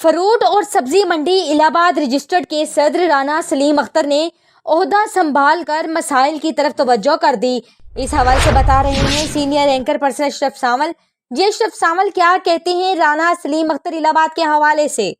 Fruit और सब्जी मंडी Allahabad registered के सदर राना सलीम अख्तर ने ओहदा संभाल कर मसाइल की तरफ तवज्जो कर दी। इस हवाले से बता रहे हैं सीनियर एंकर पर्सन अशरफ सावल। जी अशरफ सावल, क्या कहते हैं राना सलीम अख्तर इलाहाबाद के हवाले से?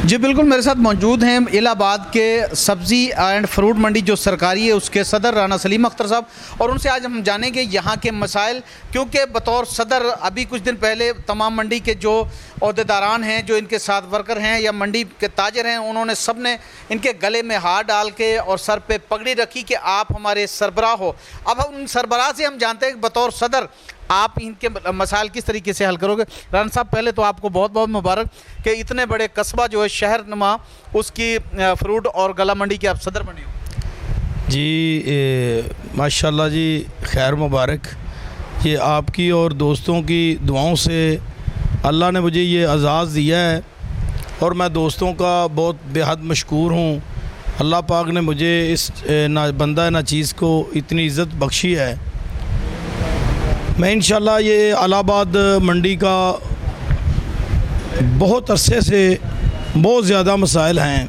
जी बिल्कुल, मेरे साथ मौजूद हैं इलाहाबाद के सब्ज़ी एंड फ्रूट मंडी जो सरकारी है उसके सदर राना सलीम अख्तर साहब, और उनसे आज हम जानेंगे यहाँ के मसाइल। क्योंकि बतौर सदर अभी कुछ दिन पहले तमाम मंडी के जो अहदेदारान हैं, जो इनके साथ वर्कर हैं या मंडी के ताजर हैं, उन्होंने सब ने इनके गले में हाथ डाल के और सर पे पगड़ी रखी कि आप हमारे सरबराह हो। अब उन सरबराह से हम जानते हैं कि बतौर सदर आप इनके मसाइल किस तरीके से हल करोगे। राना साहब, पहले तो आपको बहुत बहुत मुबारक कि इतने बड़े कस्बा जो है शहर नुमा, उसकी फ्रूट और गला मंडी के आप सदर बने हो। जी माशाल्लाह जी, खैर मुबारक। ये आपकी और दोस्तों की दुआओं से अल्लाह ने मुझे ये एजाज़ दिया है और मैं दोस्तों का बहुत बेहद मशकूर हूँ। अल्लाह पाक ने मुझे इस ना बंदा ना चीज़ को इतनी इज़्ज़त बख्शी है। मैं इंशाल्लाह ये इलाहाबाद मंडी का बहुत अरसे से बहुत ज़्यादा मसाइल हैं।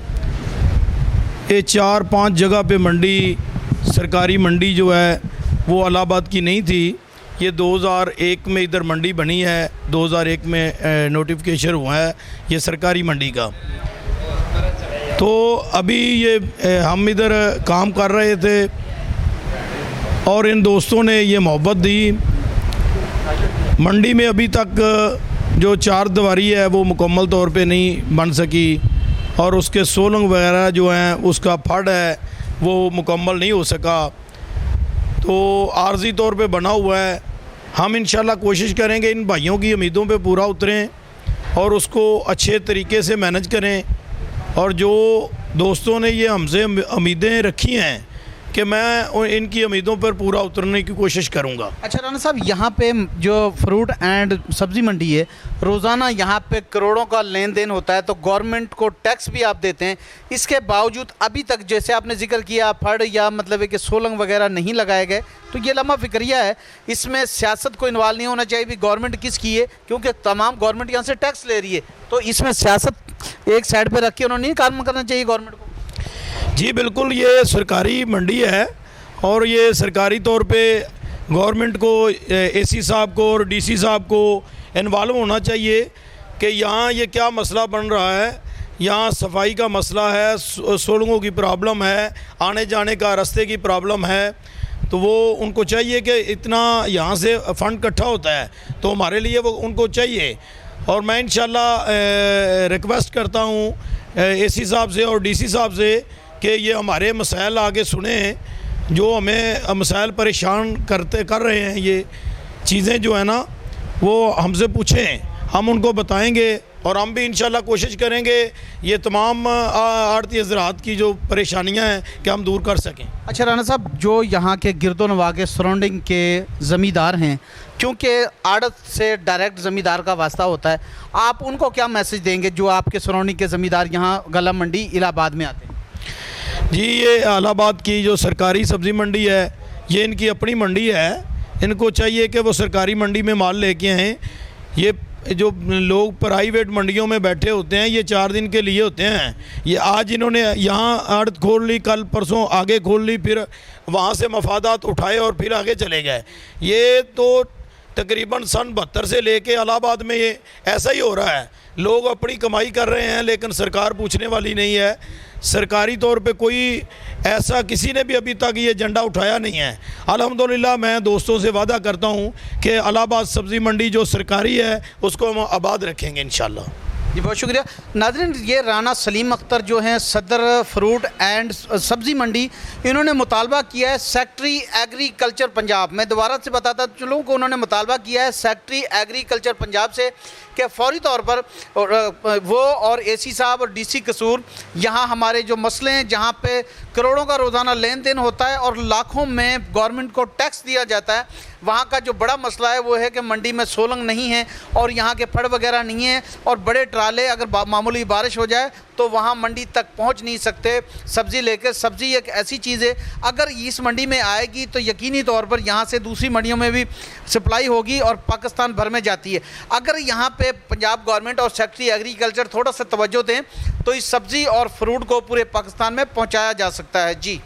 ये 4-5 जगह पे मंडी, सरकारी मंडी जो है वो इलाहाबाद की नहीं थी। ये 2001 में इधर मंडी बनी है, 2001 में नोटिफिकेशन हुआ है ये सरकारी मंडी का। तो अभी ये हम इधर काम कर रहे थे और इन दोस्तों ने ये मोहब्बत दी। मंडी में अभी तक जो चार दीवारी है वो मुकम्मल तौर पे नहीं बन सकी और उसके सोलंग वगैरह जो हैं उसका फड़ है वो मुकम्मल नहीं हो सका, तो आर्जी तौर पे बना हुआ है। हम इंशाल्लाह कोशिश करेंगे इन भाइयों की उम्मीदों पे पूरा उतरें और उसको अच्छे तरीके से मैनेज करें। और जो दोस्तों ने ये हमसे उम्मीदें रखी हैं कि मैं इनकी उम्मीदों पर पूरा उतरने की कोशिश करूंगा। अच्छा राना साहब, यहाँ पे जो फ्रूट एंड सब्ज़ी मंडी है, रोज़ाना यहाँ पे करोड़ों का लेन देन होता है, तो गवर्नमेंट को टैक्स भी आप देते हैं। इसके बावजूद अभी तक जैसे आपने जिक्र किया फड़ या मतलब है कि सोलंग वगैरह नहीं लगाए गए, तो ये लम्हा फिक्रिया है। इसमें सियासत को इन्वॉल्व नहीं होना चाहिए भी गवर्नमेंट किसकी है, क्योंकि तमाम गवर्नमेंट यहाँ से टैक्स ले रही है, तो इसमें सियासत एक साइड पर रख के उन्होंने नहीं काम करना चाहिए गवर्नमेंट को। जी बिल्कुल, ये सरकारी मंडी है और ये सरकारी तौर पे गवर्नमेंट को, एसी साहब को और डीसी साहब को इन्वॉल्व होना चाहिए कि यहाँ ये क्या मसला बन रहा है। यहाँ सफाई का मसला है, सोलंगों की प्रॉब्लम है, आने जाने का रास्ते की प्रॉब्लम है, तो वो उनको चाहिए कि इतना यहाँ से फ़ंड इकट्ठा होता है तो हमारे लिए वो उनको चाहिए। और मैं इंशाल्लाह रिक्वेस्ट करता हूँ एसी साहब से और डीसी साहब से कि ये हमारे मसाइल आगे सुने, जो हमें मसाइल परेशान कर रहे हैं, ये चीज़ें जो है ना वो हमसे पूछें, हम उनको बताएंगे और हम भी इंशाल्लाह कोशिश करेंगे ये तमाम आड़ती हज़रात की जो परेशानियां हैं कि हम दूर कर सकें। अच्छा राना साहब, जो यहाँ के गिरदोनवा के सराउंडिंग के ज़मींदार हैं, क्योंकि आड़त से डायरेक्ट ज़मींदार का वास्ता होता है, आप उनको क्या मैसेज देंगे जो आपके सराउंडिंग के ज़मींदार यहाँ गला मंडी इलाहाबाद में आते हैं? जी, ये इलाहाबाद की जो सरकारी सब्ज़ी मंडी है ये इनकी अपनी मंडी है। इनको चाहिए कि वो सरकारी मंडी में माल लेके आएँ। ये जो लोग प्राइवेट मंडियों में बैठे होते हैं ये 4 दिन के लिए होते हैं। ये आज इन्होंने यहाँ आड़त खोल ली, कल परसों आगे खोल ली, फिर वहाँ से मफादात उठाए और फिर आगे चले गए। ये तो तकरीबन सन 72 से लेके इलाहाबाद में ये ऐसा ही हो रहा है। लोग अपनी कमाई कर रहे हैं लेकिन सरकार पूछने वाली नहीं है। सरकारी तौर पे कोई ऐसा किसी ने भी अभी तक ये झंडा उठाया नहीं है। अल्हम्दुलिल्लाह मैं दोस्तों से वादा करता हूँ कि इलाहाबाद सब्ज़ी मंडी जो सरकारी है उसको हम आबाद रखेंगे इंशाल्लाह। जी बहुत शुक्रिया। नाज़रीन, ये राना सलीम अख्तर जो हैं सदर फ्रूट एंड सब्ज़ी मंडी, इन्होंने मुतालबा किया है सेक्रेटरी एग्रीकल्चर पंजाब, मैं दोबारा से बताता चलूँ कि उन्होंने मुतालबा किया है सेक्रेटरी एग्रीकल्चर पंजाब से कि फ़ौरी तौर पर वो और एसी साहब और डीसी कसूर यहाँ हमारे जो मसले हैं, जहाँ पे करोड़ों का रोज़ाना लेन देन होता है और लाखों में गवर्नमेंट को टैक्स दिया जाता है, वहाँ का जो बड़ा मसला है वो है कि मंडी में सोलंग नहीं है और यहाँ के फड़ वगैरह नहीं है, और बड़े ट्राले अगर मामूली बारिश हो जाए तो वहाँ मंडी तक पहुँच नहीं सकते सब्ज़ी लेकर। सब्ज़ी एक ऐसी चीज़ है, अगर इस मंडी में आएगी तो यकीनी तौर पर यहाँ से दूसरी मंडियों में भी सप्लाई होगी और पाकिस्तान भर में जाती है। अगर यहाँ पे पंजाब गवर्नमेंट और सेक्रेटरी एग्रीकल्चर थोड़ा सा तवज्जो दें तो इस सब्ज़ी और फ्रूट को पूरे पाकिस्तान में पहुँचाया जा सकता है। जी।